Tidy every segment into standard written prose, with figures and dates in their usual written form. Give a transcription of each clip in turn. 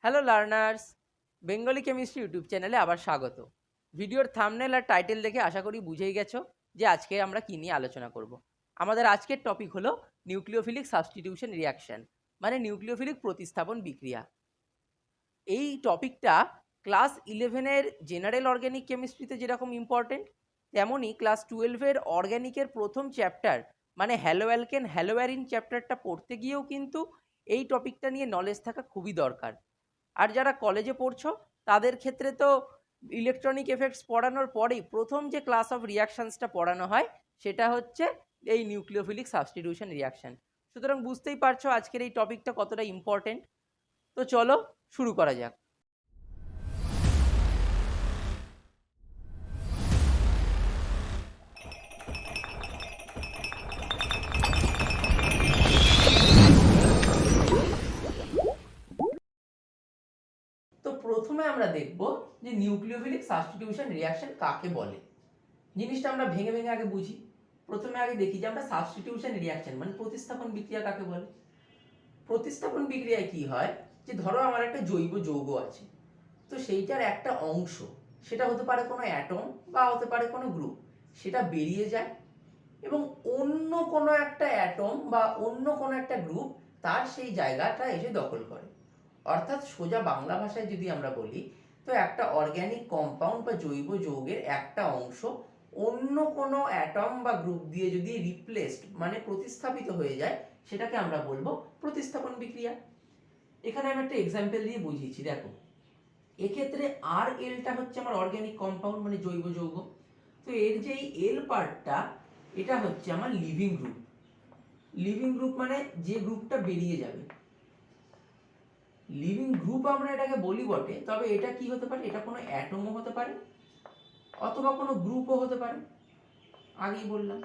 Hello learners, Bengali chemistry YouTube চ্যানেলে আবার স্বাগত। ভিডিওর থাম্বনেল আর টাইটেল দেখে আশা করি বুঝেই গেছো যে আজকে আমরা কী নিয়ে আলোচনা করব। আমাদের আজকের টপিক হলো নিউক্লিওফিলিক সাবস্টিটিউশন রিয়াকশন, মানে নিউক্লিওফিলিক প্রতিস্থাপন বিক্রিয়া। এই টপিকটা ক্লাস 11-এর জেনারেল অর্গ্যানিক কেমিস্ট্রিতে যেরকম ইম্পর্টেন্ট, তেমনই ক্লাস 12-এর অর্গ্যানিকের প্রথম চ্যাপ্টার মানে হ্যালোঅ্যালকেন হ্যালোঅ্যারিন চ্যাপ্টারটা পড়তে গিয়েও কিন্তু এই টপিকটা নিয়ে নলেজ থাকা খুবই দরকার। আর যারা কলেজে পড়ছো তাদের ক্ষেত্রে তো ইলেকট্রনিক এফেক্টস পড়ানোর পরেই প্রথম যে ক্লাস অফ রিয়াকশানসটা পড়ানো হয় সেটা হচ্ছে এই নিউক্লিওফিলিক সাবস্টিটিউশন রিয়াকশান। সুতরাং বুঝতেই পারছো আজকের এই টপিকটা কতটা ইম্পর্টেন্ট। তো চলো শুরু করা যাক। তো প্রথমে আমরা দেখব যে নিউক্লিওফিলিক সাবস্টিটিউশন রিয়াকশন কাকে বলে। জিনিসটা আমরা ভেঙে ভেঙে আগে বুঝি। প্রথমে আগে দেখি যে আমরা সাবস্টিটিউশন রিয়াকশন মানে প্রতিস্থাপন বিক্রিয়া কাকে বলে। প্রতিস্থাপন বিক্রিয়ায় কি হয়, যে ধরো আমার একটা জৈব যৌগ আছে, তো সেইটার একটা অংশ, সেটা হতে পারে কোনো অ্যাটম বা হতে পারে কোনো গ্রুপ, সেটা বেরিয়ে যায় এবং অন্য কোনো একটা অ্যাটম বা অন্য কোনো একটা গ্রুপ তার সেই জায়গাটা এসে দখল করে। অর্থাৎ সোজা বাংলা ভাষায় যদি আমরা বলি, তো একটা অর্গ্যানিক কম্পাউন্ড বা জৈব যৌগের একটা অংশ অন্য কোনো অ্যাটম বা গ্রুপ দিয়ে যদি রিপ্লেসড মানে প্রতিস্থাপিত হয়ে যায়, সেটাকে আমরা বলবো প্রতিস্থাপন বিক্রিয়া। এখানে আমি একটা এক্সাম্পল দিয়ে বুঝিয়েছি, দেখো এক্ষেত্রে আর এলটা হচ্ছে আমার অর্গ্যানিক কম্পাউন্ড মানে জৈব যৌগ। তো এর যে এল পার্টটা, এটা হচ্ছে আমার লিভিং গ্রুপ। লিভিং গ্রুপ মানে যে গ্রুপটা বেরিয়ে যাবে। লিভিং গ্রুপ আমরা এটাকে বলি বটে, তবে এটা কি হতে পারে, এটা কোনো অ্যাটমও হতে পারে অথবা কোনো গ্রুপও হতে পারে, আগেই বললাম।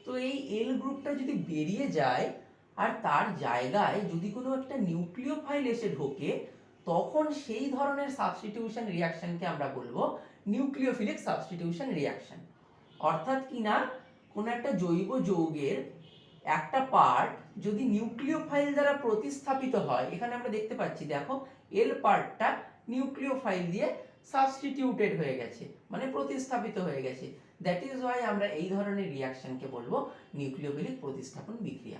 তো এই এল গ্রুপটা যদি বেরিয়ে যায় আর তার জায়গায় যদি কোনো একটা নিউক্লিওফাইল এসে ঢোকে, তখন সেই ধরনের সাবস্টিটিউশন রিয়াকশনকে আমরা বলবো নিউক্লিওফিলিক সাবস্টিটিউশন রিয়াকশন। অর্থাৎ কি না, কোনো একটা জৈব যৌগের একটা পার্ট যদি নিউক্লিওফাইল দ্বারা প্রতিস্থাপিত হয়, এখানে আমরা দেখতে পাচ্ছি দেখো এল পার্টটা নিউক্লিওফাইল দিয়ে সাবস্টিটিউটেড হয়ে গেছে মানে প্রতিস্থাপিত হয়ে গেছে। দ্যাট ইজ ওয়াই আমরা এই ধরনের রিয়াকশনকে বলবো নিউক্লিওফিলিক প্রতিস্থাপন বিক্রিয়া।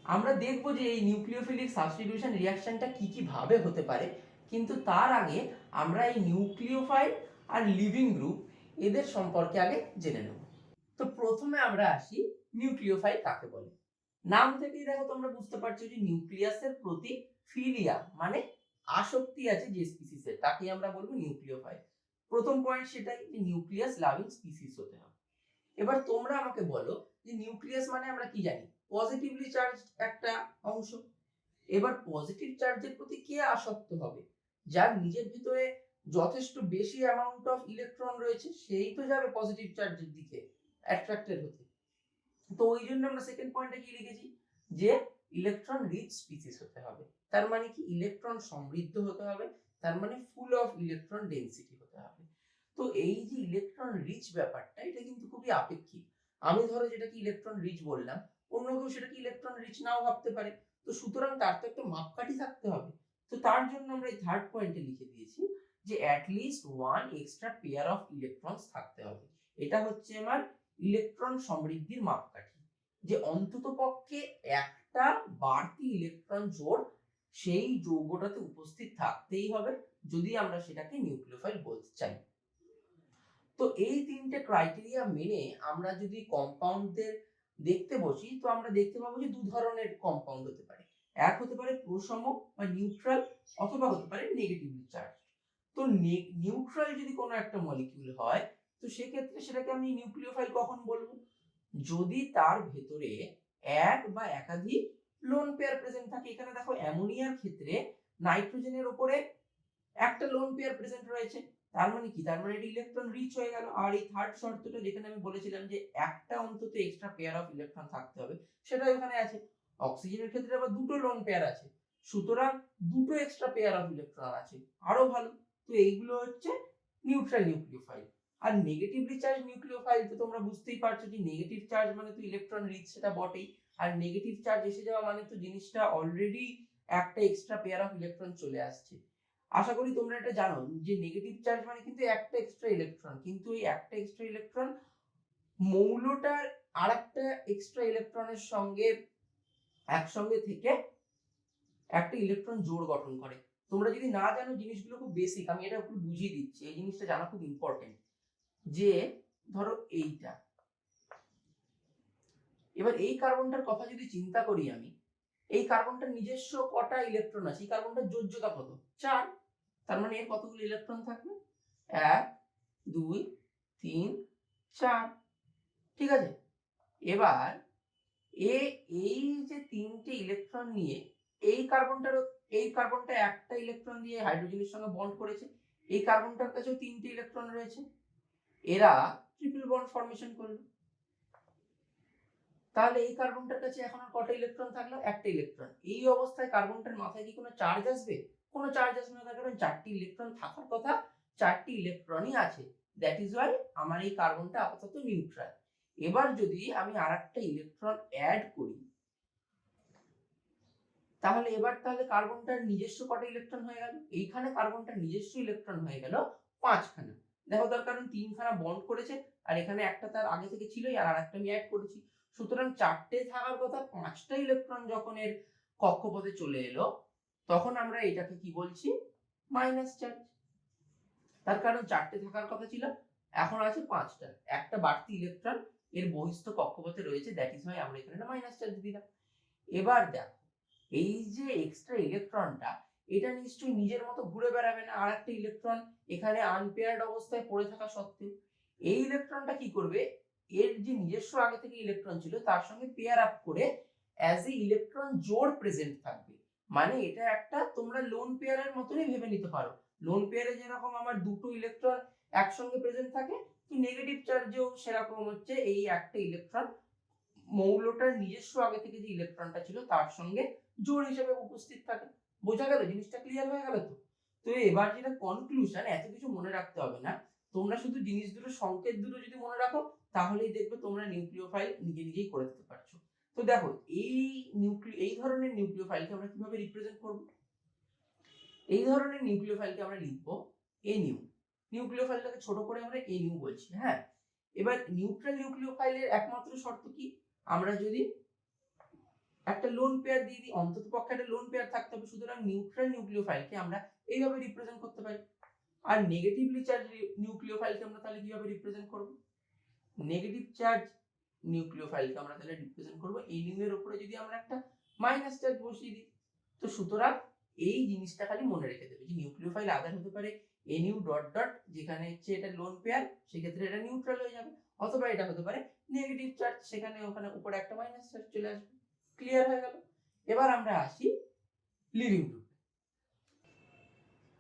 আমরা দেখব যে এই নিউক্লিওফিলিক সাবস্টিটিউশন রিয়াকশনটা কি কি ভাবে হতে পারে, কিন্তু তার আগে আমরা এই নিউক্লিওফাইল আর লিভিং গ্রুপ এদের সম্পর্কে আগে জেনে নেব। তো প্রথমে আমরা আসি নিউক্লিওফাইল কাকে বলে। নাম থেকেই দেখো তোমরা বুঝতে পারছো যে নিউক্লিয়াসের প্রতি ফিলিয়া মানে আসক্তি আছে যে স্পিসিসের, তাকে আমরা বলবো নিউক্লিওফাইল। প্রথম পয়েন্ট সেটাই যে নিউক্লিয়াস লাভিং স্পিসিস হতে হবে। এবার তোমরা আমাকে বলো যে নিউক্লিয়াস মানে আমরা কি জানি, পজিটিভলি চার্জ একটা অংশ। এবার পজিটিভ চার্জের প্রতি কে আসক্ত হবে, যার নিজের ভিতরে যথেষ্ট বেশি অ্যামাউন্ট অফ ইলেকট্রন রয়েছে, সেই তো যাবে পজিটিভ চার্জের দিকে অ্যাট্রাক্টেড হতে। তো ওই জন্য আমরা সেকেন্ড পয়েন্টে কি লিখেছি, যে ইলেকট্রন রিচ স্পিসিস হতে হবে। তার মানে কি, ইলেকট্রন সমৃদ্ধ হতে হবে, তার মানে ফুল অফ ইলেকট্রন ডেনসিটি হতে হবে। তো এই যে ইলেকট্রন রিচ ব্যাপারটা, এটা কিন্তু খুবই আপেক্ষিক। আমি ধরো যেটাকে ইলেকট্রন রিচ বললাম, অন্য কেউ সেটাকে ইলেকট্রন রিচ নাও ভাবতে পারে। তো সুতরাং তার তো একটা মাপকাঠি থাকতে হবে। তো তার জন্য আমরা এই থার্ড পয়েন্টে লিখে দিয়েছি যে at least one extra pair of electrons থাকতে হবে। এটা হচ্ছে আমার ইলেকট্রন সমৃদ্ধির মাপকাঠি, যে অন্তত পক্ষে একটা বাড়তি ইলেকট্রন জোড় সেই যৌগটাতে উপস্থিত থাকতেই হবে যদি আমরা সেটাকে নিউক্লিওফাইল বলতে চাই। তো এই তিনটে ক্রাইটেরিয়া মেনে আমরা যদি কম্পাউন্ডদের দেখতে বসি, তো আমরা দেখতে পাবো যে দু ধরনের কম্পাউন্ড হতে পারে। এক হতে পারে প্রসম বা নিউট্রাল, অথবা হতে পারে নেগেটিভলি চার্জ। তো নিউট্রাল যদি কোনো একটা মলিকিউল হয়, তো সেক্ষেত্রে সেটাকে আমি নিউক্লিওফাইল কখন বলবো, যদি তার ভেতরে এক বা একাধিক লোন পেয়ার প্রেজেন্ট থাকে। এখানে দেখো অ্যামোনিয়ার ক্ষেত্রে নাইট্রোজেনের উপরে একটা লোন পেয়ার প্রেজেন্ট রয়েছে, তার মানে কি, তার মানে এটা ইলেকট্রন রিচ হয়ে গেল। আর এই থার্ড শর্তটা যেখানে আমি বলেছিলাম যে একটা অন্তত এক্সট্রা পেয়ার অফ ইলেকট্রন থাকতে হবে, সেটা এখানে আছে। অক্সিজেনের ক্ষেত্রে আবার দুটো লোন পেয়ার আছে, সুতরাং দুটো এক্সট্রা পেয়ার অফ ইলেকট্রন আছে, আরো ভালো। তো এইগুলো হচ্ছে নিউট্রাল নিউক্লিওফাইল। আর নেগেটিভলি চার্জ নিউক্লিওফাইল তো তোমরা বুঝতেই পারছো যে নেগেটিভ চার্জ মানে তো ইলেকট্রন রিচ, সেটা বটেই। আর নেগেটিভ চার্জ এসে যাওয়া মানে তো জিনিসটা অলরেডি একটা এক্সট্রা পেয়ার অফ ইলেকট্রন চলে আসছে। আশা করি তোমরা এটা জানো যে নেগেটিভ চার্জ মানে কিন্তু একটা এক্সট্রা ইলেকট্রন, কিন্তু এই একটা এক্সট্রা ইলেকট্রন মৌলটার আরেকটা এক্সট্রা ইলেকট্রনের সঙ্গে একসঙ্গে থেকে একটা ইলেকট্রন জোড় গঠন করে। তোমরা যদি না জানো জিনিসগুলো খুব বেসিক, আমি এটা একটু বুঝিয়ে দিচ্ছি, এই জিনিসটা জানা খুব ইম্পর্টেন্ট। যে ধরো এইটা, এবার এই কার্বনটার কথা যদি চিন্তা করি আমি, এই কার্বনটার নিজস্ব কটা ইলেকট্রন আছে, এই কার্বনটার যোজ্যতা কত, 4। তার মানে এর কতগুলো ইলেকট্রন থাকবে, 1 2 3 4। ঠিক আছে, এবার এই যে তিনটে ইলেকট্রন নিয়ে এই কার্বনটা একটা ইলেকট্রন দিয়ে হাইড্রোজেনের সঙ্গে বন্ড করেছে, এই কার্বনটার কাছেও তিনটে ইলেকট্রন রয়েছে, এরা ট্রিপল বন্ড ফর্মেশন করলো। তাহলে এই কার্বনটার কাছে এখন আর কটা ইলেকট্রন থাকলো, একটা ইলেকট্রন। এই অবস্থায় কার্বনটার মাথায় কি কোনো চার্জ আসবে, কোনো চার্জ আসবে না, তার কারণ 4টি ইলেকট্রন থাকার কথা, 4টি ইলেকট্রনই আছে। দ্যাট ইজ ওয়াই আমার এই কার্বনটা আপাতত নিউট্রাল। এবার যদি আমি আরেকটা ইলেকট্রন অ্যাড করি, তাহলে কার্বনটার নিজস্ব কটা ইলেকট্রন হয়ে গেল, এইখানে কার্বনটার নিজস্ব ইলেকট্রন হয়ে গেল 5খানা। দেখো তার কারণ 3খানা বন্ড করেছে, আর এখানে একটা তার আগে থেকে ছিলই, আর আরেকটা আমি অ্যাড করেছি। সুতরাং 4টে থাকার কথা, 5টা ইলেকট্রন যখন এর কক্ষপথে চলে এলো, তখন আমরা এটাকে কি বলছি, মাইনাস চার্জ। তার কারণ 4টে থাকার কথা ছিল, এখন আছে 5টা, একটা বাড়তি ইলেকট্রন এর বহিস্থ কক্ষপথে রয়েছে, দ্যাট ইজ ওয়াই আমরা এখানে মাইনাস চার্জ দিলাম। এবার দেখো এই যে এক্সট্রা ইলেকট্রনটা, এটা নিশ্চয়ই নিজের মতো ঘুরে বেড়াবে না, আর একটা ইলেকট্রন এখানে আনপেয়ার্ড অবস্থায় পড়ে থাকা সত্ত্বেও এই ইলেকট্রনটা কি করবে, এর যে নিজস্ব আগে থেকে ইলেকট্রন ছিল তার সঙ্গে পেয়ার আপ করে অ্যাজ এ ইলেকট্রন জোড় প্রেজেন্ট থাকবে। মানে এটা একটা তোমরা লোন পেয়ারের মতনই ভেবে নিতে পারো। লোন পেয়ারে যেরকম আমার দুটো ইলেকট্রন একসঙ্গে প্রেজেন্ট থাকে, কি নেগেটিভ চার্জেও সেরকম হচ্ছে এই একটা ইলেকট্রন মৌলটার নিজস্ব আগে থেকে যে ইলেকট্রনটা ছিল তার সঙ্গে জোড় হিসেবে উপস্থিত থাকে। বোঝা গেল, জিনিসটা ক্লিয়ার হয়ে গেল তো? তো এবার যেটা কনক্লুশন, এত কিছু মনে রাখতে হবে না, তোমরা শুধু জিনিস দুটো সংকেত দুটো যদি মনে রাখো, তাহলেই দেখবে তোমরা নিউক্লিওফাইল নিজেই করে দিতে পারছো। তো দেখো এই ধরনের নিউক্লিওফাইলকে আমরা কিভাবে রিপ্রেজেন্ট করব, এই ধরনের নিউক্লিওফাইলকে আমরা লিখবো এনিউ। নিউক্লিওফাইলটাকে ছোট করে আমরা এনিউ বলছি। হ্যাঁ, এবার নিউট্রাল নিউক্লিওফাইলের একমাত্র শর্ত কি, আমরা যদি একটা লোন পেয়ার দিয়ে দিই, অন্তত পক্ষে একটা লোন পেয়ার থাকতে হবে। সুতরাং নিউট্রাল নিউক্লিওফাইলকে আমরা এইভাবে রিপ্রেজেন্ট করতে পারি। আর নেগেটিভলি চার্জ নিউক্লিওফাইলকে আমরা তাহলে কিভাবে রিপ্রেজেন্ট করব, নেগেটিভ চার্জ নিউক্লিওফাইলকে আমরা তাহলে রিপ্রেজেন্ট করব এনিউ এর উপরে যদি আমরা একটা মাইনাস চার্জ বসিয়ে দিই। তো সুতরাং এই জিনিসটা খালি মনে রেখে দেবে যে নিউক্লিওফাইল আধার হতে পারে এনিউ ডট ডট, যেখানে হচ্ছে এটা লোন পেয়ার, সেক্ষেত্রে এটা নিউট্রাল হয়ে যাবে, অথবা এটা হতে পারে নেগেটিভ চার্জ, সেখানে ওখানে উপরে একটা মাইনাস চার্জ চলে আসবে। ক্লিয়ার হয়ে গেল? এবার আমরা আসি লিভিং গ্রুপে।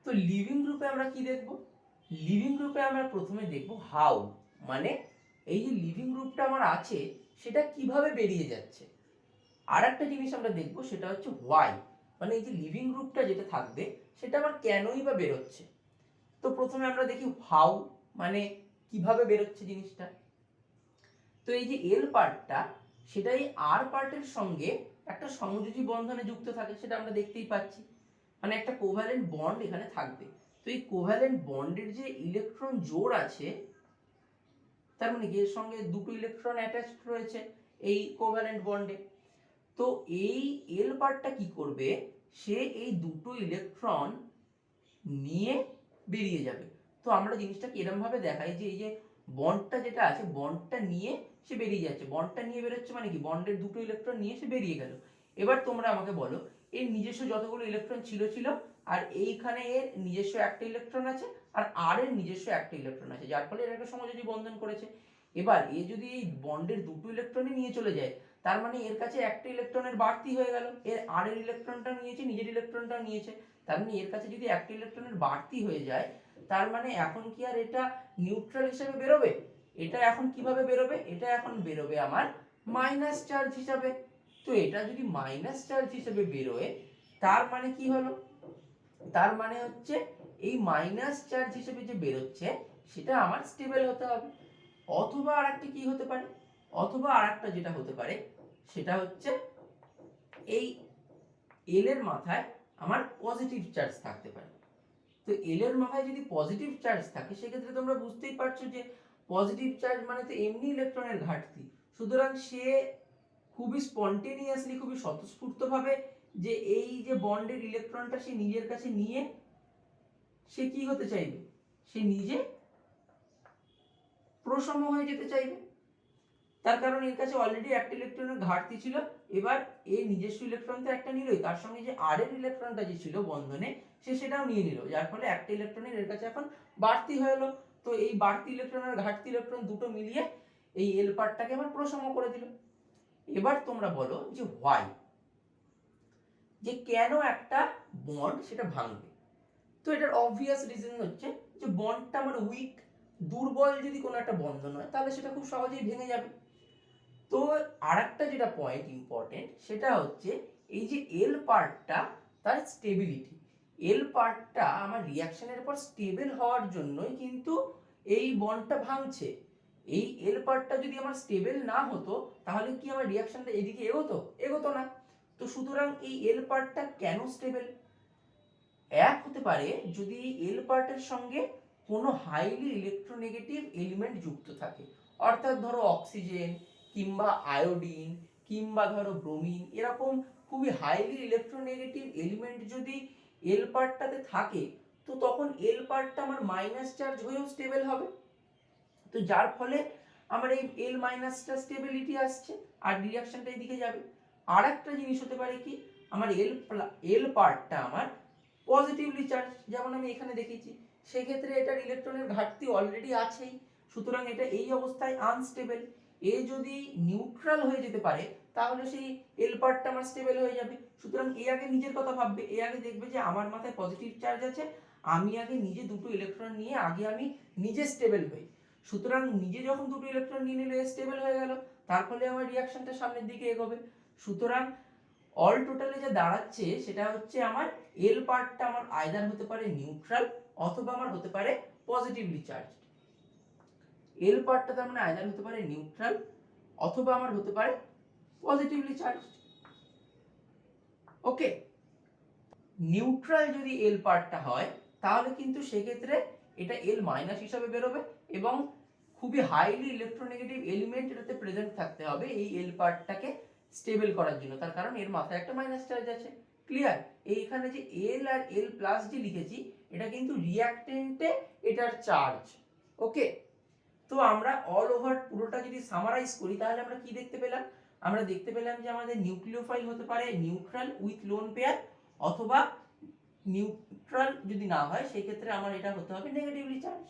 তো লিভিং গ্রুপে আমরা কি দেখব, লিভিং গ্রুপে আমরা প্রথমে দেখব হাউ, মানে এই যে লিভিং গ্রুপটা আমার আছে সেটা কিভাবে বেরিয়ে যাচ্ছে। আর একটা জিনিস আমরা দেখব, সেটা হচ্ছে হোয়াই, মানে এই যে লিভিং গ্রুপটা যেটা থাকবে সেটা আমার কেনই বা বেরোচ্ছে। তো প্রথমে আমরা দেখি হাউ, মানে কিভাবে বেরোচ্ছে জিনিসটা। তো এই যে এল পার্টটা, সেটা এই আর পার্টের সঙ্গে একটা সমযোজী বন্ধনে যুক্ত থাকে, সেটা আমরা দেখতেই পাচ্ছি, মানে একটা কোভ্যালেন্ট বন্ড এখানে থাকবে। তো এই কোভ্যালেন্ট বন্ডের যে ইলেকট্রন জোড় আছে, তার মানে এর সঙ্গে দুটো ইলেকট্রন অ্যাটাচড রয়েছে এই কোভ্যালেন্ট বন্ডে। তো এই এল পার্টটা কি করবে, সে এই দুটো ইলেকট্রন নিয়ে বেরিয়ে যাবে। তো আমরা জিনিসটাকে এরকম ভাবে দেখাই যে এই যে বন্ডটা যেটা আছে, বন্ডটা নিয়ে সে বেরিয়ে যাচ্ছে, বন্ডটা নিয়ে বেরোচ্ছে মানে কি, বন্ডের দুটো ইলেকট্রন নিয়ে সে বেরিয়ে গেল। এবার তোমরা আমাকে বলো, এর নিজস্ব যতগুলো ইলেকট্রন ছিল, আর এইখানে এর নিজস্ব একটা ইলেকট্রন আছে, আর এর নিজস্ব একটা ইলেকট্রন আছে, যার ফলে এর একটা সমযোজী বন্ধন করেছে। এবার এ যদি এই বন্ডের দুটো ইলেকট্রনই নিয়ে চলে যায়, তার মানে এর কাছে একটা ইলেকট্রনের বাড়তি হয়ে গেল, এর আর এর ইলেকট্রনটা নিয়েছে, নিজের ইলেকট্রনটা নিয়েছে, তার মানে এর কাছে যদি একটা ইলেকট্রনের বাড়তি হয়ে যায়, তার মানে এখন কি আর এটা নিউট্রাল হিসেবে বেরোবে, এটা এখন কিভাবে বেরোবে, এটা এখন বেরোবে আমার মাইনাস চার্জ হিসাবে। তো এটা যদি মাইনাস চার্জ হিসেবে বেরোয়, তার মানে কি হলো, তার মানে হচ্ছে এই মাইনাস চার্জ হিসেবে যে বেরোচ্ছে সেটা আমার স্টেবল হতে হবে। অথবা আরেকটা কি হতে পারে, অথবা আরেকটা যেটা হতে পারে সেটা হচ্ছে এই এল এর মাথায় আমার পজিটিভ চার্জ থাকতে পারে। তো এল এর মাথায় যদি পজিটিভ চার্জ থাকে সেক্ষেত্রে তোমরা বুঝতেই পারছো যে পজিটিভ চার্জ মানে তো এমনি ইলেকট্রনের ঘাটতি, সুতরাং সে খুবই স্পন্টেনিয়াসলি, খুবই স্বতঃস্ফূর্তভাবে যে এই যে বন্ডের ইলেকট্রনটা সে নিজের কাছে নিয়ে সে কি হতে চাইবে, সে নিজে প্রসম হয়ে যেতে চাইবে। তার কারণ এর কাছে অলরেডি একটা ইলেকট্রনের ঘাটতি ছিল, এবার এই নিজস্ব ইলেকট্রন তো একটা নিলই, তার সঙ্গে যে আর এর ইলেকট্রনটা যে ছিল বন্ধনে সে সেটাও নিয়ে নিল, যার ফলে একটা ইলেকট্রনের এর কাছে এখন বাড়তি হয়ে এলো। তো এই বাড়তি ইলেকট্রন আর ঘাটতি ইলেকট্রন দুটো মিলিয়ে এই এল পার্টটাকে আবার প্রসম করে দিল। এবার তোমরা বলো যে হোয়াই, যে কেন একটা বন্ড সেটা ভাঙবে। তো এটার অবভিয়াস রিজন হচ্ছে যে বন্ডটা আমার উইক, দুর্বল যদি কোনো একটা বন্ধন হয় তাহলে সেটা খুব সহজেই ভেঙে যাবে। তো আরেকটা যেটা পয়েন্ট ইম্পর্টেন্ট সেটা হচ্ছে এই যে এল পার্টটা তার স্টেবিলিটি, এল পার্টটা আমার রিয়াকশনের পর স্টেবল হওয়ার জন্যই কিন্তু এই বন্ডটা ভাঙছে। এই এল পার্টটা যদি আমার স্টেবল না হতো তাহলে কি আমার রিয়াকশনটা এদিকে এগোতো না। তো সুতরাং এই এল পার্টটা কেন স্টেবল, এক হতে পারে যদি এল পার্টের সঙ্গে কোনো হাইলি ইলেকট্রোনেগেটিভ এলিমেন্ট যুক্ত থাকে, অর্থাৎ ধরো অক্সিজেন কিংবা আয়োডিন কিংবা ধরো ব্রোমিন, এরকম খুবই হাইলি ইলেকট্রোনেগেটিভ এলিমেন্ট যদি এল পার্টটাতে থাকে তো তখন এল পার্টটা আমার মাইনাস চার্জ হয়েও স্টেবল হবে। তো যার ফলে আমার এই এল মাইনাসটা স্টেবিলিটি আসছে আর রিঅ্যাকশনটা এদিকে যাবে। আর একটা জিনিস হতে পারে কি, আমার এল পার্টটা আমার পজিটিভলি চার্জ, যেমন আমি এখানে দেখিয়েছি, সেক্ষেত্রে এটার ইলেকট্রনের ঘাটতি অলরেডি আছেই, সুতরাং এটা এই অবস্থায় আনস্টেবল। এ যদি নিউট্রাল হয়ে যেতে পারে তাহলে সেই এল পার্টটা আমার স্টেবল হয়ে যাবে। সুতরাং এ আগে নিজের কথা ভাববে, এ আগে দেখবে যে আমার মাথায় পজিটিভ চার্জ আছে, আমি আগে নিজে দুটো ইলেকট্রন নিয়ে আগে আমি নিজে স্টেবল হই। সুতরাং নিজে যখন দুটো ইলেকট্রন নিয়ে নিলে স্টেবল হয়ে গেল, তার ফলে আমার রিঅ্যাকশনটা সামনের দিকে এগোবে। সুতরাং অল টোটালে যা দাঁড়াচ্ছে সেটা হচ্ছে আমার এল পার্টটা আমার আইদার হতে পারে নিউট্রাল অথবা আমার হতে পারে পজিটিভলি চার্জ। এল পার্টটা তার মানে আইদার হতে পারে নিউট্রাল অথবা আমার হতে পারে পজিটিভলি চার্জ। ওকে, নিউট্রাল যদি এল পার্টটা হয় তাহলে কিন্তু সেক্ষেত্রে এটা এল মাইনাস হিসাবে বেরোবে এবং খুবই হাইলি ইলেকট্রোনেগেটিভ এলিমেন্ট এটাতে প্রেজেন্ট থাকতে হবে এই এল পার্টটাকে স্টেবল করার জন্য, তার কারণ এর মাথায় একটা মাইনাস চার্জ আছে। ক্লিয়ার? এইখানে যে এল আর এল প্লাস যে লিখেছি এটা কিন্তু রিঅ্যাকটেন্টে এটার চার্জ। ওকে, তো আমরা অল ওভার পুরোটা যদি সামারাইজ করি তাহলে আমরা কি দেখতে পেলাম, আমরা দেখতে পেলাম যে আমাদের নিউক্লিওফাইল হতে পারে নিউট্রাল উইথ লোন পেয়ার, অথবা নিউট্রাল যদি না হয় সেই ক্ষেত্রে আমার এটা হতে হবে নেগেটিভলি চার্জড।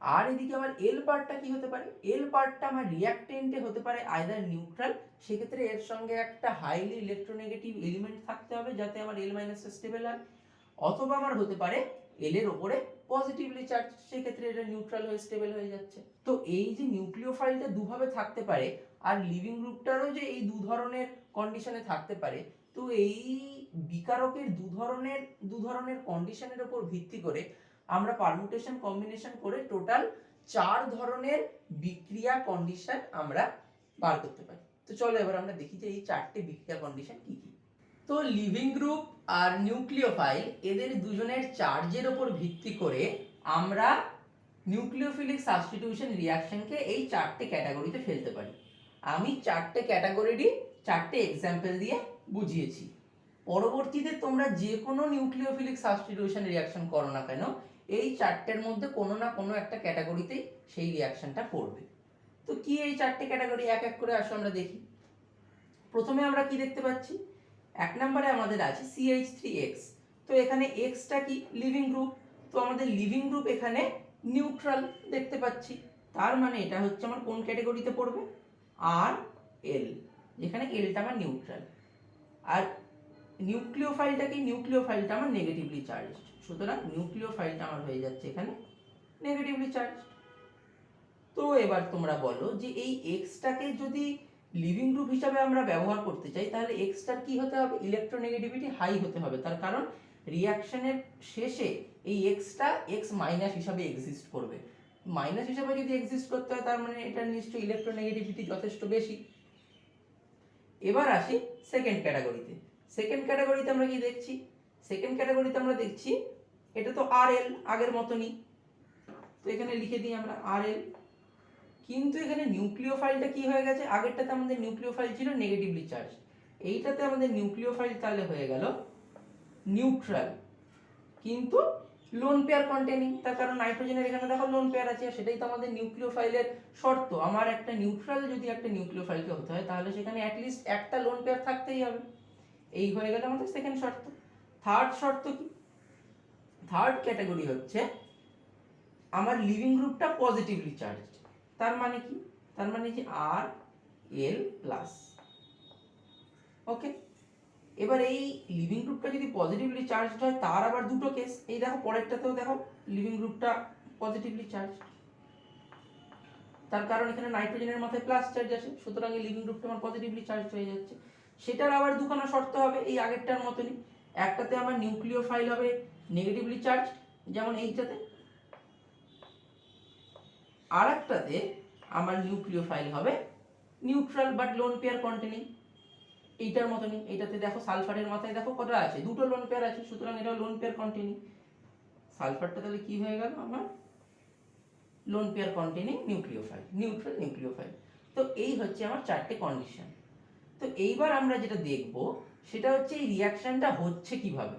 আর এদিকে আমার এল পার্টটা কি হতে পারে, এল পার্টটা আমার রিঅ্যাকটেন্টে হতে পারে আইদার নিউট্রাল, সেক্ষেত্রে এর সঙ্গে একটা হাইলি ইলেকট্রোনেগেটিভ এলিমেন্ট থাকতে হবে যাতে আমার এল মাইনাস স্টেবল হয়, অথবা আমার হতে পারে এল এর উপরে পজিটিভলি চার্জ, সেক্ষেত্রে এটা নিউট্রাল হয়ে স্টেবল হয়ে যাচ্ছে। তো এই যে নিউক্লিওফাইলটা দুভাবে থাকতে পারে আর লিভিং গ্রুপটারও যে এই দু ধরনের কন্ডিশনে থাকতে পারে, তো এই বিকারকের দু ধরনের কন্ডিশনের উপর ভিত্তি করে আমরা পারমুটেশন কম্বিনেশন করে টোটাল 4 ধরনের বিক্রিয়া কন্ডিশন আমরা বার করতে পারি। তো চলো এবার আমরা দেখি যে এই 4টে বিক্রিয়া কন্ডিশন কি কি। তো লিভিং গ্রুপ আর নিউক্লিওফাইল এদের দুজনের চার্জের উপর ভিত্তি করে আমরা নিউক্লিওফিলিক সাবস্টিটিউশন রিঅ্যাকশনকে এই 4টে ক্যাটাগরিতে ফেলতে পারি। আমি 4টে ক্যাটাগরিরই 4টে এক্সাম্পল দিয়ে বুঝিয়েছি। পরবর্তীতে তোমরা যে কোনো নিউক্লিওফিলিক সাবস্টিটিউশন রিঅ্যাকশন করো না কেন এই 4টের মধ্যে কোনো না কোনো একটা ক্যাটাগরিতেই সেই রিঅ্যাকশনটা পড়বে। তো কি এই 4টে ক্যাটাগরি, এক এক করে আসো আমরা দেখি। প্রথমে আমরা কি দেখতে পাচ্ছি, এক নম্বরে আমাদের আছে CH3X। তো এখানে Xটা কি লিভিং গ্রুপ, তো আমাদের লিভিং গ্রুপ এখানে নিউট্রাল দেখতে পাচ্ছি, তার মানে এটা হচ্ছে আমার কোন ক্যাটাগরিতে পড়বে, আর এল, যেখানে এলটা আমার নিউট্রাল। আর নিউক্লিওফাইলটা কি, নিউক্লিওফাইলটা আমার নেগেটিভলি চার্জড, সুতরাং নিউক্লিওফাইলটা আমার হয়ে যাচ্ছে এখানে নেগেটিভলি চার্জড। তো এবার তোমরা বলো যে এই এক্সটাকে যদি লিভিং গ্রুপ হিসাবে আমরা ব্যবহার করতে চাই তাহলে এক্সটার কি হতে হবে, ইলেকট্রোনেগেটিভিটি হাই হতে হবে, তার কারণ রিঅ্যাকশনের শেষে এই এক্সটা এক্স মাইনাস হিসাবে এক্সিস্ট করবে। মাইনাস হিসাবে যদি এক্সিস্ট করতে হয় তার মানে এটা নিশ্চয়ই ইলেকট্রোনেগেটিভিটি যথেষ্ট বেশি। এবার আসি সেকেন্ড ক্যাটাগরিতে। সেকেন্ড ক্যাটাগরিতে আমরা কি দেখছি? সেকেন্ড ক্যাটাগরিতে আমরা দেখছি এটা তো আর.এল আগের মতনই, তো এখানে লিখে দিই আমরা আর.এল। কিন্তু এখানে নিউক্লিওফাইলটা কি হয়ে গেছে? আগেরটাতে আমাদের নিউক্লিওফাইল ছিল নেগেটিভলি চার্জ, এইটাতে আমাদের নিউক্লিওফাইল তাহলে হয়ে গেল নিউট্রাল, কিন্তু লোন পেয়ার কন্টেনিং। তার কারণ নাইট্রোজেনের এখানে দেখো লোন পেয়ার আছে, সেটাই তো আমাদের নিউক্লিওফাইলের শর্ত। আমার একটা নিউট্রাল যদি একটা নিউক্লিওফাইলকে হতে হয় তাহলে সেখানে অ্যাটলিস্ট একটা লোন পেয়ার থাকতেই হবে। এই হয়ে গেল আমাদের সেকেন্ড শর্ত। থার্ড শর্ত কি? থার্ড ক্যাটাগরি হচ্ছে আমার লিভিং গ্রুপটা পজিটিভলি চার্জড। তার মানে কি? তার মানে যে আর এল প্লাস। ওকে, এবার এই লিভিং গ্রুপটা যদি পজিটিভলি চার্জড হয় তার আবার দুটো কেস। এই দেখো পরেরটাতেও দেখো লিভিং গ্রুপটা পজিটিভলি চার্জড, তার কারণ এখানে নাইট্রোজেনের মাথায় প্লাস চার্জ আছে, সুতরাং এই লিভিং গ্রুপটা আমার পজিটিভলি চার্জড হয়ে যাচ্ছে। সেটার আবার দুখানা শর্ত হবে এই আগেরটার মতনই। একটাতে আমার নিউক্লিওফাইল হবে নেগেটিভলি চার্জড যেমন এইটাতে, আর একটাতে আমার নিউক্লিওফাইল হবে neutral but lone pair containing এইটার মতনই। এইটাতে দেখো সালফারের মাথায় দেখো কটা আছে, দুটো লোন পেয়ার আছে, সুতরাং এটা লোন পেয়ার কন্টেনিং। সালফারটা তাহলে কি হয়ে গেল আমার lone pair containing nucleophile, neutral nucleophile. তো এই হচ্ছে আমার চারটে কন্ডিশন। তো এইবার আমরা যেটা দেখব সেটা হচ্ছে এই রিয়াকশনটা হচ্ছে কিভাবে।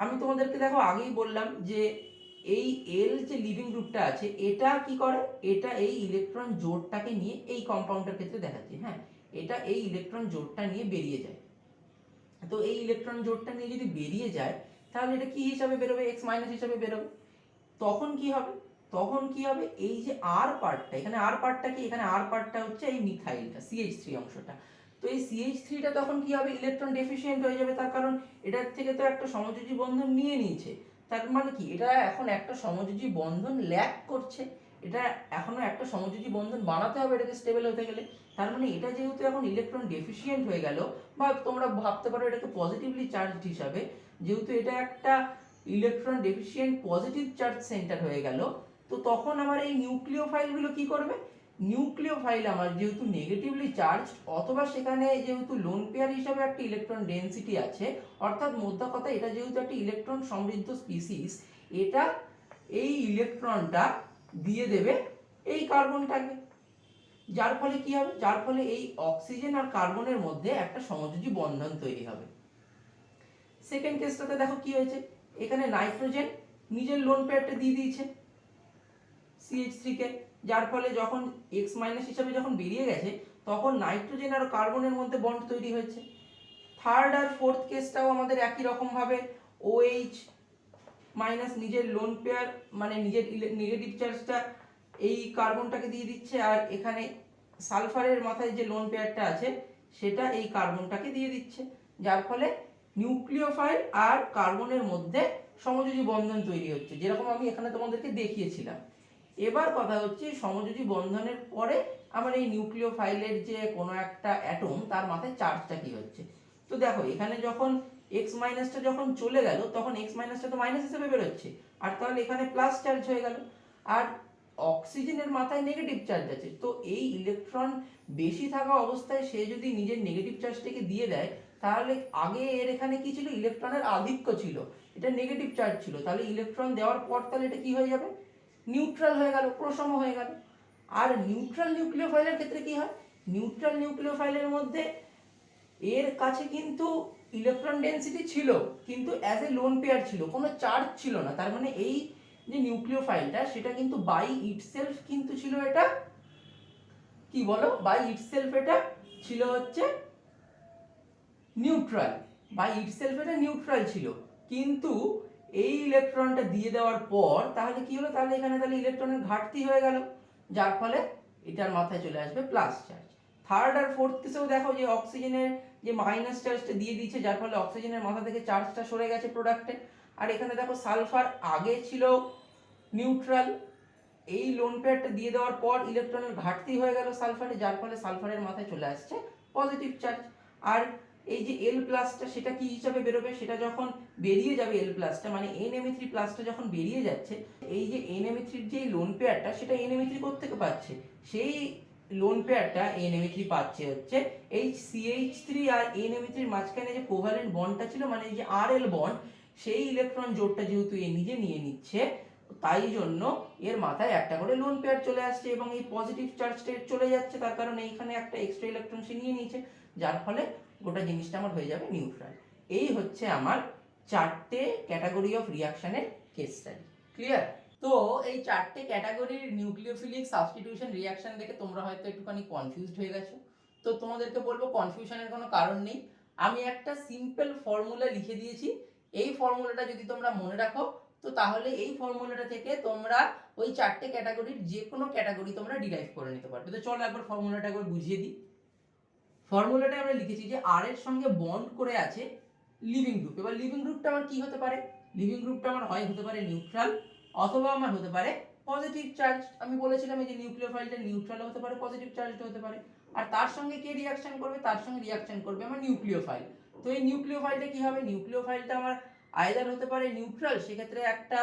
আমি তোমাদেরকে দেখো আগেই বললাম যে এই এল যে লিভিং গ্রুপটা আছে এটা কি করে, এটা এই ইলেকট্রন জোড়টাকে নিয়ে এই কম্পাউন্ডের ক্ষেত্রে দেখাচ্ছি, হ্যাঁ, এটা এই ইলেকট্রন জোড়টা নিয়ে বেরিয়ে যায়। তো এই ইলেকট্রন জোড়টা নিয়ে যদি বেরিয়ে যায় তাহলে এটা কি হিসাবে বেরোবে? এক্স মাইনাস হিসাবে বেরোবে। তখন কি হবে? তখন কি হবে? এই যে আর পার্টটা, এখানে আর পার্টটা কি? এখানে আর পার্টটা হচ্ছে এই মিথাইলটা, CH3 অংশটা। তো এই CH3টা তখন কি হবে? ইলেকট্রন ডেফিসিয়েন্ট হয়ে যাবে, তার কারণ এটার থেকে তো একটা সমযোজী বন্ধন নিয়ে নিয়েছে। তার মানে কি? এটা এখন একটা সমযোজী বন্ধন ল্যাক করছে, এটা এখনো একটা সমযোজী বন্ধন বানাতে হবে এটাকে স্টেবল হতে গেলে। তার মানে এটা যেহেতু এখন ইলেকট্রন ডেফিসিয়েন্ট হয়ে গেল, বা তোমরা ভাবতে পারো এটাকে পজিটিভলি চার্জড হিসাবে, যেহেতু এটা একটা electron deficient positive charge centre হয়ে গেল, তো তখন আমার এই নিউক্লিওফাইলগুলো কি করবে? নিউক্লিওফাইল আমার যেহেতু নেগেটিভলি চার্জ অথবা সেখানে যেহেতু লোন পেয়ার হিসাবে একটা ইলেকট্রন ডেনসিটি আছে, অর্থাৎ মোদ্দা কথা এটা যেহেতু একটা ইলেকট্রন সমৃদ্ধ স্পিসিস, এটা এই ইলেকট্রনটা দিয়ে দেবে এই কার্বনটাকে, যার ফলে কি হবে? যার ফলে এই অক্সিজেন আর কার্বনের মধ্যে একটা সমযোজী বন্ধন তৈরি হবে। সেকেন্ড কেসটাতে দেখো কি হয়েছে, এখানে নাইট্রোজেন নিজের লোন পেয়ারটা দিয়ে দিয়েছে CH3 কে, যার ফলে যখন X মাইনাস হিসাবে যখন বেরিয়ে গেছে তখন নাইট্রোজেন আর কার্বনের মধ্যে বন্ড তৈরি হয়েছে। থার্ড আর ফোর্থ কেসটাও আমাদের একই রকম ভাবে OH মাইনাস নিজের লোন পেয়ার মানে নিজের নেগেটিভ চার্জটা এই কার্বনটাকে দিয়ে দিচ্ছে, আর এখানে সালফারের মাথায় যে লোন পেয়ারটা আছে সেটা এই কার্বনটাকে দিয়ে দিচ্ছে, যার ফলে নিউক্লিওফাইল আর কার্বনের মধ্যে সমযোজী বন্ধন তৈরি হচ্ছে, যেরকম আমি এখানে তোমাদেরকে দেখিয়েছিলাম। এবার কথা হচ্ছে সমযোজী বন্ধনের পরে আমার এই নিউক্লিওফাইলের যে কোনো একটা অ্যাটম তার মাথায় চার্জটা কি হচ্ছে। তো দেখো এখানে যখন এক্স মাইনাসটা যখন চলে গেল তখন এক্স মাইনাসটা তো মাইনাস হিসেবে বেরোচ্ছে, আর তাহলে এখানে প্লাস চার্জ হয়ে গেল, আর অক্সিজেনের মাথায় নেগেটিভ চার্জ আছে। তো এই ইলেকট্রন বেশি থাকা অবস্থায় সে যদি নিজের নেগেটিভ চার্জটাকে দিয়ে দেয় তাহলে আগে এর এখানে কি ছিল? ইলেকট্রনের আধিক্য ছিল, এটা নেগেটিভ চার্জ ছিল, তাহলে ইলেকট্রন দেওয়ার পর তাহলে এটা কি হয়ে যাবে? নিউট্রাল হয়ে গেল, প্রসম হয়ে গেল। আর নিউট্রাল নিউক্লিওফাইলের ক্ষেত্রে কি হয়? নিউট্রাল নিউক্লিওফাইলের মধ্যে এর কাছে কিন্তু ইলেকট্রন ডেনসিটি ছিল কিন্তু অ্যাজ এ লোন পেয়ার ছিল, কোনো চার্জ ছিল না। তার মানে এই যে নিউক্লিওফাইলটা সেটা কিন্তু বাই ইটসেলফ কিন্তু ছিল এটা কি বলো? বাই ইটসেলফ এটা ছিল হচ্ছে নিউট্রাল, বাই ইটসেলফ এটা নিউট্রাল ছিল, কিন্তু এই ইলেকট্রনটা দিয়ে দেওয়ার পর তাহলে কি হলো? তাহলে এখানে তাহলে ইলেকট্রনের ঘাটতি হয়ে গেল, যার ফলে এটার মাথায় চলে আসবে প্লাস চার্জ। থার্ড আর ফোর্থ কেসেও দেখো যে অক্সিজেনের যে মাইনাস চার্জটা দিয়ে দিয়েছে, যার ফলে অক্সিজেনের মাথা থেকে চার্জটা সরে গেছে প্রোডাক্টে। আর এখানে দেখো সালফার আগে ছিল নিউট্রাল, এই লোন পেয়ারটা দিয়ে দেওয়ার পর ইলেকট্রনের ঘাটতি হয়ে গেল সালফারে, যার ফলে সালফারের মাথায় চলে আসছে পজিটিভ চার্জ। আর এই যে এল প্লাসটা সেটা কি হিসাবে বেরোবে? সেটা যখন বেরিয়ে যাবে এল প্লাসটা মানে NMe3 প্লাসটা যখন বেরিয়ে যাচ্ছে, এই যে NMe3 যে লোন পেয়ারটা সেটা NMe3 কোত্থেকে পাচ্ছে? সেই লোন পেয়ারটা NMe3 পাচ্ছে হচ্ছে এই CH3 আর NMe3 এর মাঝখানে যে কোভ্যালেন্ট বন্ডটা ছিল, মানে এই যে RL বন্ড, সেই ইলেকট্রন জোড়টা যেহেতু এ নিজে নিয়ে নিচ্ছে, তাই জন্য এর মাথায় একটা করে লোন পেয়ার চলে আসছে এবং এই পজিটিভ চার্জটা চলে যাচ্ছে, তার কারণে এইখানে একটা এক্সট্রা ইলেকট্রন সে নিয়ে নিয়েছে, যার ফলে গোটা জিনিসটা আমার হয়ে যাবে নিউট্রাল। এই হচ্ছে আমার চারটে ক্যাটাগরি অফ রিয়াকশনের কেস স্টাডি। ক্লিয়ার? তো এই চারটে ক্যাটাগরির নিউক্লিওফিলিক সাবস্টিটিউশন রিয়াকশন দেখে তোমরা হয়তো একটুখানি কনফিউজড হয়ে গেছো। তো তোমাদেরকে বলবো কনফিউশনের কোনো কারণ নেই, আমি একটা সিম্পল ফর্মুলা লিখে দিয়েছি। এই ফর্মুলাটা যদি তোমরা মনে রাখো, তো তাহলে এই ফর্মুলাটা থেকে তোমরা ওই চারটে ক্যাটাগরির যে কোনো ক্যাটাগরি তোমরা ডিরাইভ করে নিতে পারবে। তো চলো একবার ফর্মুলাটা একবার বুঝিয়ে দিই। ফর্মুলাটা আমরা লিখেছি যে আর এর সঙ্গে বন্ড করে আছে লিভিং গ্রুপ। এবার লিভিং গ্রুপটা আমার কি হতে পারে? লিভিং গ্রুপটা আমার হয় হতে পারে নিউট্রাল, অথবা আমার হতে পারে পজিটিভ চার্জ। আমি বলেছিলাম এই যে নিউক্লিওফাইলটা নিউট্রাল হতে পারে, পজিটিভ চার্জড হতে পারে। আর তার সঙ্গে কে রিয়াকশন করবে? তার সঙ্গে রিয়াকশন করবে আমার নিউক্লিওফাইল। তো এই নিউক্লিওফাইলটা কি হবে? নিউক্লিওফাইলটা আমার আইদার হতে পারে নিউট্রাল, সেক্ষেত্রে একটা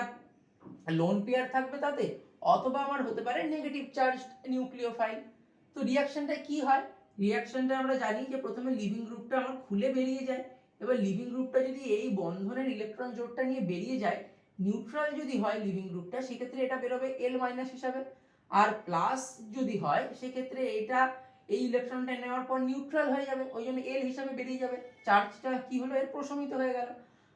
লোন পেয়ার থাকবে তাতে, অথবা আমার হতে পারে নেগেটিভ চার্জ নিউক্লিওফাইল। তো রিয়াকশনটা কি হয়? রিয়াকশনটা আমরা জানি যে প্রথমে লিভিং গ্রুপটা আমার খুলে বেরিয়ে যায়। এবার লিভিং গ্রুপটা যদি এই বন্ধনের ইলেকট্রন জোড়টা নিয়ে বেরিয়ে যায়, নিউট্রাল যদি হয় লিভিং গ্রুপটা, সেক্ষেত্রে এটা বেরোবে L মাইনাস হিসাবে। আর প্লাস যদি হয় সেক্ষেত্রে এটা এই ইলেকট্রনটা নেওয়ার পর নিউট্রাল হয়ে যাবে, ওই জন্য L হিসাবে বেরিয়ে যাবে, চার্জটা কি হলো এর প্রশমিত হয়ে গেল।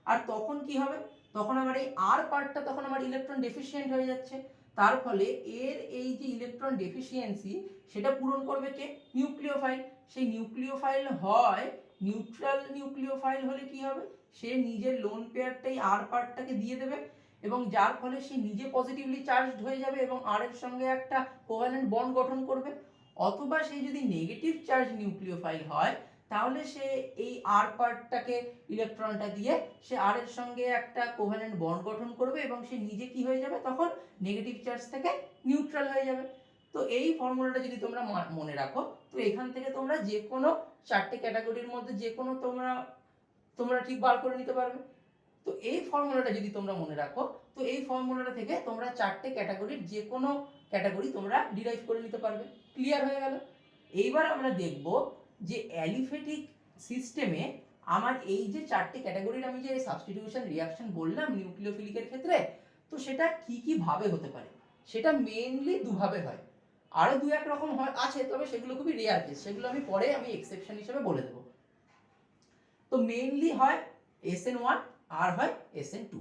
আর তখন কি হবে? তখন আমার এই আর পার্টটা তখন আমার ইলেকট্রন ডেফিসিয়েন্ট হয়ে যাচ্ছে, তার ফলে এর এই যে ইলেকট্রন ডেফিসিয়েন্সি সেটা পূরণ করবে কে? নিউক্লিওফাইল। সেই নিউক্লিওফাইল হয় নিউট্রাল নিউক্লিওফাইল হলে কি হবে? সে নিজের লোন পেয়ারটাই আর পার্টটাকে দিয়ে দেবে এবং যার ফলে সে নিজে পজিটিভলি চার্জড হয়ে যাবে এবং আর এর সঙ্গে একটা কোভ্যালেন্ট বন্ড গঠন করবে। অথবা সে যদি নেগেটিভ চার্জ নিউক্লিওফাইল হয়, তাহলে সে এই আর পার্টটাকে ইলেকট্রনটা দিয়ে সে আর এর সঙ্গে একটা কোভ্যালেন্ট বন্ড গঠন করবে এবং সে নিজে কি হয়ে যাবে? তখন নেগেটিভ চার্জ থেকে নিউট্রাল হয়ে যাবে। তো এই ফর্মুলাটা যদি তোমরা মনে রাখো, তো এখান থেকে তোমরা যে কোনো চারটে ক্যাটাগরির মধ্যে যে কোনো তোমরা ঠিক বার করে নিতে পারবে। তো এই ফর্মুলাটা যদি তোমরা মনে রাখো, তো এই ফর্মুলাটা থেকে তোমরা চারটে ক্যাটাগরির যে কোনো ক্যাটাগরি তোমরা ডিরাইভ করে নিতে পারবে। ক্লিয়ার হয়ে গেল? এইবার আমরা দেখব যে অ্যালিফ্যাটিক সিস্টেমে আমার এই যে চারটে ক্যাটাগরির আমি যে সাবস্টিটিউশন রিয়াকশন বললাম নিউক্লিওফিলিকের ক্ষেত্রে, তো সেটা কি কি ভাবে হতে পারে। সেটা মেইনলি দুভাবে হয়, আরো দু এক রকম হয় আছে, তবে সেগুলো খুবই রেয়ার কেস, সেগুলো আমি পরে এক্সেপশন হিসেবে বলে দেবো। তো মেইনলি হয় SN1 আর হয় SN2।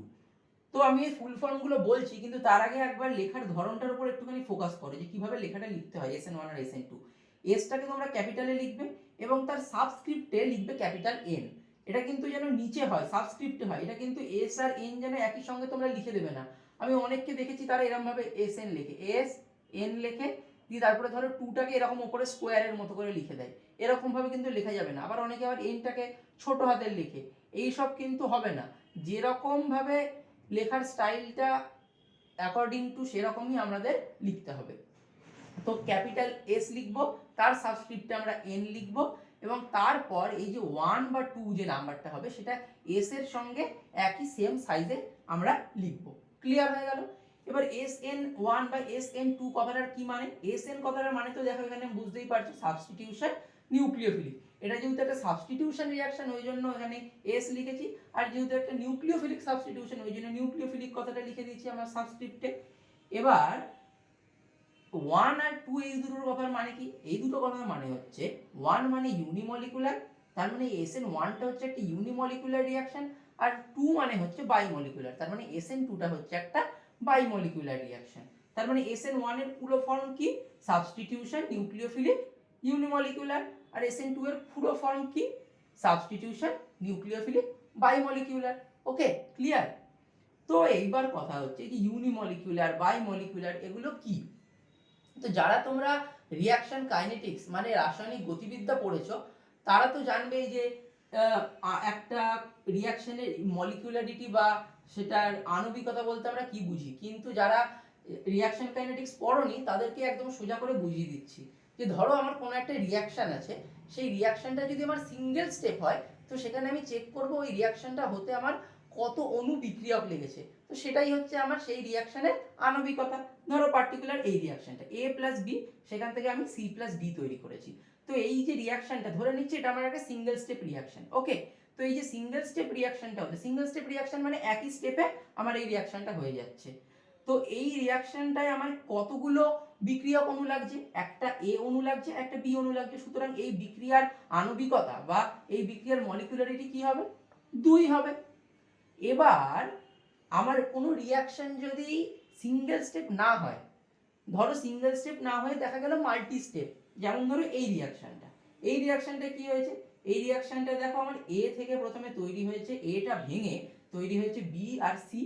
তো আমি এই ফুল ফর্মগুলো বলছি, কিন্তু তার আগে একবার লেখার ধরনটার উপর একটুখানি ফোকাস করো যে কিভাবে লেখাটা লিখতে হয় SN1 আর SN2। এসটাকে তোমরা ক্যাপিটালে লিখবে এবং তার সাবস্ক্রিপ্টে লিখবে ক্যাপিটাল N। এটা কিন্তু যেন নিচে হয়, সাবস্ক্রিপ্টে হয়, এটা কিন্তু S আর N যেন একই সঙ্গে তোমরা লিখে দেবে না। আমি অনেককে দেখেছি তারা এরকম ভাবে SN লেখে, SN লেখে দিয়ে তারপরে ধরো 2টাকে এরকম উপরে স্কোয়ারের মতো করে লিখে দেয়, এরকম ভাবে কিন্তু লেখা যাবে না। আবার অনেকে আবার Nটাকে ছোট হাতের লিখে, এইসব কিন্তু হবে না। যেরকম ভাবে লেখার স্টাইলটা অ্যাকর্ডিং টু সেরকমই আমাদের লিখতে হবে। তো ক্যাপিটাল S লিখব, তার সাবস্ক্রিপ্টে আমরা N লিখব এবং তারপর এই যে 1 বা 2 যে নাম্বারটা হবে সেটা S এর সঙ্গে একই সেম সাইজে আমরা লিখব। ক্লিয়ার হয়ে গেল? এবার SN1 বা SN2 কথাটার কি মানে? SN কথাটার মানে তো দেখো এখানে বুঝতেই পারছো, সাবস্টিটিউশন নিউক্লিওফিলিক। এটা যেহেতু একটা সাবস্টিটিউশন রিঅ্যাকশন ওই জন্য এখানে S লিখেছি, আর যেহেতু একটা নিউক্লিওফিলিক সাবস্টিটিউশন ওই জন্য নিউক্লিওফিলিক কথাটা লিখে দিয়েছি আমার সাবস্ক্রিপ্টে। এবার 1 আর 2 এই দুটোর কথার মানে কি? এই দুটো কথার মানে হচ্ছে 1 মানে ইউনিমলিকুলার, তার মানে SN1টা হচ্ছে একটা ইউনিমলিকুলার রিঅ্যাকশন, আর 2 মানে হচ্ছে বাইমলিকুলার, তার মানে SN2টা হচ্ছে একটা বাইমলিকুলার রিঅ্যাকশন। তার মানে SN1 এর পুরো ফর্ম কি? Substitution nucleophilic ইউনিমলিকুলার। আর SN2 এর পুরো ফর্ম কি? Substitution nucleophilic bimolecular. Okay, clear? তো এইবার কথা হচ্ছে যে ইউনিমলিকুলার বাইমলিকুলার এগুলো কি? তো যারা তোমরা রিঅ্যাকশন কাইনেটিক্স মানে রাসায়নিক গতিবিদ্যা পড়েছো, তারা তো জানবেই যে একটা রিঅ্যাকশনের মলিকুলারিটি বা সেটার আণবিকতা বলতে আমরা কি বুঝি। কিন্তু যারা রিঅ্যাকশন কাইনেটিক্স পড়োনি তাদেরকে একদম সোজা করে বুঝিয়ে দিচ্ছি যে ধরো আমার কোনো একটা রিঅ্যাকশন আছে, সেই রিঅ্যাকশনটা যদি আমার সিঙ্গেল স্টেপ হয়, তো সেখানে আমি চেক করব ওই রিঅ্যাকশনটা হতে আমার কত অণু বিক্রিয়ক লেগেছে। তো সেটাই হচ্ছে আমার সেই রিয়াকশনের আণবিকতা। ধরো পার্টিকুলার এই রিয়াকশনটা A প্লাস বি, সেখান থেকে আমি C প্লাস ডি তৈরি করেছি। তো এই যে রিয়াকশনটা ধরে নিচ্ছি এটা আমার একটা সিঙ্গেল স্টেপ রিয়াকশন, ওকে। তো এই যে সিঙ্গেল স্টেপ রিয়াকশনটা হচ্ছে, সিঙ্গেল স্টেপ রিয়াকশন মানে একই স্টেপে আমার এই রিয়াকশনটা হয়ে যাচ্ছে। তো এই রিয়াকশনটায় আমার কতগুলো বিক্রিয়ক অণু লাগছে, একটা A অণু লাগছে, একটা B অণু লাগছে। সুতরাং এই বিক্রিয়ার আণবিকতা বা এই বিক্রিয়ার মলিকুলারিটি কি হবে, 2 হবে। এবার আমার কোনো রিয়াকশন যদি সিঙ্গেল স্টেপ না হয়, ধরো সিঙ্গেল স্টেপ না হয়ে দেখা গেল মাল্টি স্টেপ, যেমন ধরো এই রিয়াকশনটা, এই রিয়াকশনটা কি হয়েছে, এই রিয়াকশনটা দেখো আমার এ থেকে প্রথমে তৈরি হয়েছে, এটা ভেঙে তৈরি হয়েছে বি আর সি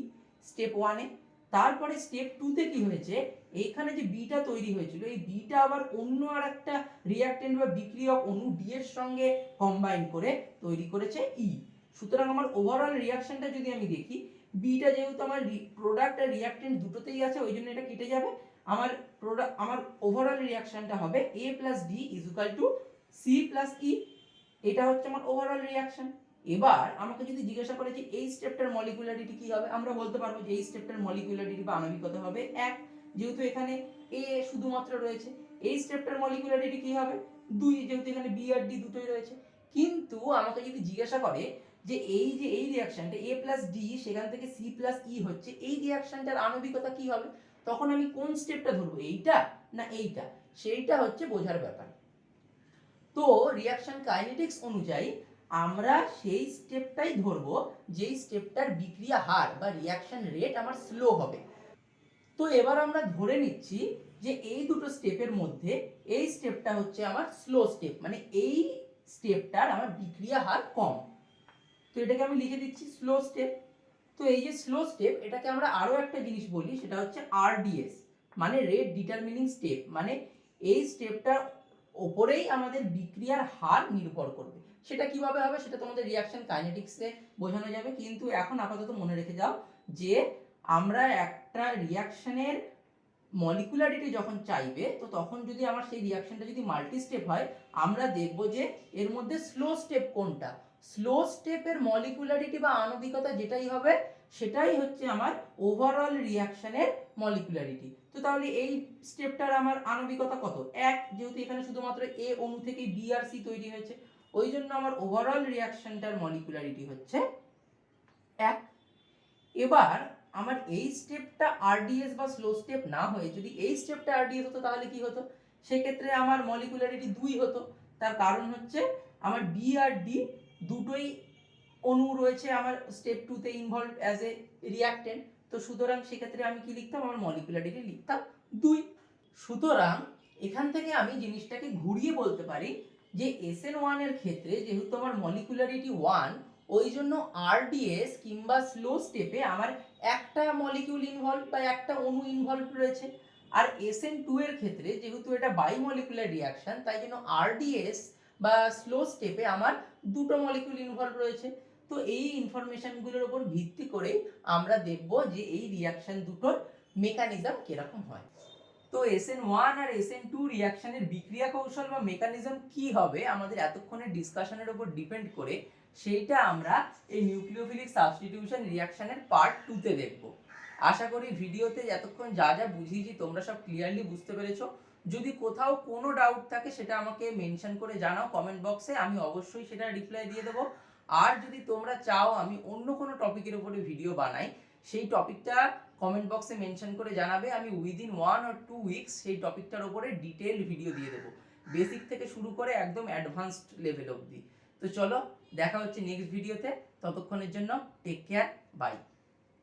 স্টেপ 1 এ। তারপরে স্টেপ 2 তে কি হয়েছে, এইখানে যে বিটা তৈরি হয়েছিল এই বিটা আবার অন্য আর একটা রিয়াক্টেন্ট বা বিক্রিয়ক অণু ডি এর সঙ্গে কম্বাইন করে তৈরি করেছে ই। সুতরাং আমার ওভারঅল রিয়াকশনটা যদি আমি দেখি, বিটা যেহেতু আমার প্রোডাক্ট আর রিয়াক্টেন্ট দুটোতেই আছে ওই জন্য এটা কেটে যাবে। আমার ওভারঅল রিয়াকশনটা হবে A plus D is equal to C plus E. এটা হচ্ছে আমার ওভারঅল রিয়াকশন। এবার আমাকে যদি জিজ্ঞাসা করে যে এই স্টেপটার মলিকুলারিটি কি হবে, আমরা বলতে পারবো যে এই স্টেপটার মলিকুলারিটি বা আণবিকতা হবে 1, যেহেতু এখানে A শুধুমাত্র রয়েছে। এই স্টেপটার মলিকুলারিটি কি হবে 2, যেহেতু এখানে B আর D দুটোই রয়েছে। কিন্তু আমাকে যদি জিজ্ঞাসা করে যে এই রিয়াকশনটা A প্লাস ডি সেখান থেকে C প্লাস ই হচ্ছে, এই রিয়াকশনটার আণবিকতা কি হবে, তখন আমি কোন স্টেপটা ধরবো, এইটা না এইটা, সেইটা হচ্ছে বোঝার ব্যাপার। তো রিয়াকশন কাইনেটিক্স অনুযায়ী আমরা সেই স্টেপটাই ধরবো যেই স্টেপটার বিক্রিয়া হার বা রিয়াকশন রেট আমার স্লো হবে। তো এবার আমরা ধরে নিচ্ছি যে এই দুটো স্টেপের মধ্যে এই স্টেপটা হচ্ছে আমার স্লো স্টেপ, মানে এই স্টেপটার আমার বিক্রিয়া হার কম। তো এটাকে আমি লিখে দিচ্ছি স্লো স্টেপ। তো এই যে স্লো স্টেপ, এটাকে আমরা আরো একটা জিনিস বলি, সেটা হচ্ছে আরডিএস, মানে রেট ডিটারমিনিং স্টেপ, মানে এই স্টেপটার ওপরেই আমাদের বিক্রিয়ার হার নির্ভর করবে। সেটা কিভাবে হবে সেটা তোমাদের রিয়াকশন কাইনেটিক্সে বোঝানো যাবে, কিন্তু এখন আপাতত মনে রেখে যাও যে আমরা একটা রিয়াকশনের মলিকুলারিটি যখন চাইবে, তো তখন যদি আমার সেই রিয়াকশনটা যদি মাল্টি স্টেপ হয়, আমরা দেখব যে এর মধ্যে স্লো স্টেপ কোনটা, স্লো স্টেপের মলিকুলারিটি বা আণবিকতা যেটাই হবে সেটাই হচ্ছে আমার ওভারঅল রিয়াকশনের মলিকুলারিটি। তো তাহলে এই স্টেপটার আমার আণবিকতা কত, 1, যেহেতু এখানে শুধুমাত্র এ অণু থেকে বি আর সি তৈরি হয়েছে, ওই জন্য আমার ওভারঅল রিয়াকশনটার মলিকুলারিটি হচ্ছে 1। এবার আমার এই স্টেপটা আরডিএস বা স্লো স্টেপ না হয়ে যদি এই স্টেপটা আরডিএস হতো তাহলে কি হতো, সেক্ষেত্রে আমার মলিকুলারিটি 2 হতো। তার কারণ হচ্ছে আমার বি আর ডি দুটোই অণু রয়েছে আমার স্টেপ 2 তে ইনভলভ অ্যাজ এ রিঅ্যাক্টেন্ট। তো সুতরাং সেক্ষেত্রে আমি কি লিখতাম, আমার মলিকুলারিটি লিখতাম 2। সুতরাং এখান থেকে আমি জিনিসটাকে ঘুরিয়ে বলতে পারি যে SN1 এর ক্ষেত্রে যেহেতু আমার মলিকুলারিটি 1, ওই জন্য আরডিএস কিংবা স্লো স্টেপে আমার একটা মলিকিউল ইনভলভ বা একটা অণু ইনভলভ রয়েছে। আর SN2 এর ক্ষেত্রে যেহেতু এটা বাইমলিকুলার রিয়াকশন, তাই জন্য আরডিএস বা স্লো স্টেপে আমার দুটো মলিকিউল ইনভলভ রয়েছে। তো এই ইনফরমেশনগুলোর উপর ভিত্তি করে আমরা দেখব যে এই রিয়াকশন দুটোর মেকানিজম কিরকম হয়। তো SN1 আর SN2 রিয়াকশনের বিক্রিয়া কৌশল বা মেকানিজম কি হবে আমাদের এতক্ষণের ডিসকাশনের উপর ডিপেন্ড করে, সেইটা আমরা এই নিউক্লিওফিলিক সাবস্টিটিউশন রিয়াকশনের পার্ট 2 তে দেখব। আশা করি ভিডিওতে এতক্ষণ যা যা বুঝিয়েছি তোমরা সব ক্লিয়ারলি বুঝতে পেরেছো। যদি কোথাও কোনো ডাউট থাকে সেটা আমাকে মেনশন করে জানাও কমেন্ট বক্সে, আমি অবশ্যই সেটা রিপ্লাই দিয়ে দেবো। আর যদি তোমরা চাও আমি অন্য কোনো টপিকের উপরে ভিডিও বানাই, সেই টপিকটা কমেন্ট বক্সে মেনশন করে জানাবে, আমি উইদিন 1 or 2 উইকস সেই টপিকটার উপরে ডিটেইলড ভিডিও দিয়ে দেবো, বেসিক থেকে শুরু করে একদম অ্যাডভান্সড লেভেল অবধি। তো চলো দেখা হচ্ছে নেক্সট ভিডিওতে, ততক্ষণের জন্য টেক কেয়ার, বাই।